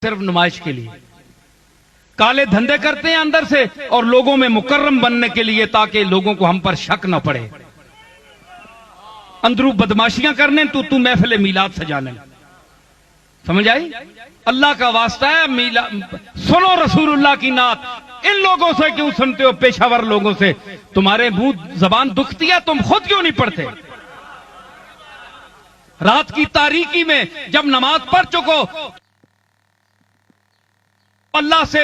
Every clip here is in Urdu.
صرف نمائش کے لیے کالے دھندے کرتے ہیں اندر سے اور لوگوں میں مکرم بننے کے لیے تاکہ لوگوں کو ہم پر شک نہ پڑے. اندرو بدماشیاں کرنے تو محفل میلاد سجانے. سمجھ آئی؟ اللہ کا واسطہ ہے سنو رسول اللہ کی نعت. ان لوگوں سے کیوں سنتے ہو؟ پیشہ ور لوگوں سے. تمہارے منہ زبان دکھتی ہے، تم خود کیوں نہیں پڑھتے؟ رات کی تاریکی میں جب نماز پڑھ چکو اللہ سے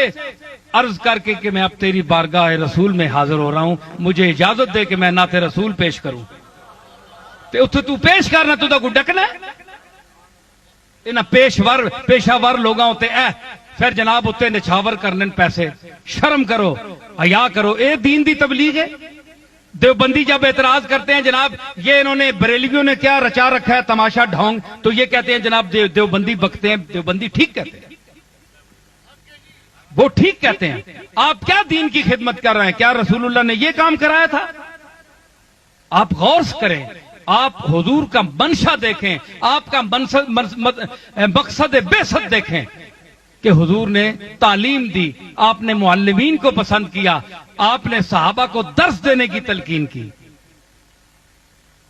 عرض کر کے کہ میں اب تیری بارگاہ رسول میں حاضر ہو رہا ہوں، مجھے اجازت دے کہ میں نعت رسول پیش کروں. تے اتھے تو پیش کرنا تو کو ڈکنا انہاں پیشہ ور لوگاں ہوتے پھر جناب اتنے نچھاور کرنے پیسے. شرم کرو، حیا کرو. اے دین دی تبلیغ ہے. دیوبندی جب اعتراض کرتے ہیں جناب یہ انہوں نے بریلویوں نے کیا رچا رکھا ہے تماشا ڈھونگ، تو یہ کہتے ہیں جناب دیوبندی بکتے ہیں. دیوبندی ٹھیک کہتے ہیں، وہ ٹھیک کہتے ہیں. آپ کیا دین کی خدمت کر رہے ہیں؟ کیا رسول اللہ نے یہ کام کرایا تھا؟ آپ غور کریں، آپ حضور کا منشا دیکھیں، آپ کا مقصد بعثت دیکھیں کہ حضور نے تعلیم دی، آپ نے معلمین کو پسند کیا، آپ نے صحابہ کو درس دینے کی تلقین کی.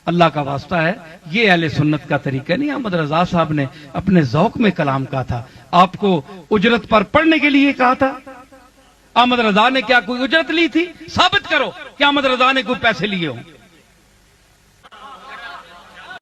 اللہ کا واسطہ ہے یہ اہل سنت کا طریقہ نہیں. احمد رضا صاحب نے اپنے ذوق میں کلام کہا تھا. آپ کو اجرت پر پڑھنے کے لیے کہا تھا. احمد رضا نے کیا کوئی اجرت لی تھی؟ ثابت کرو کہ احمد رضا نے کوئی پیسے لیے ہوں.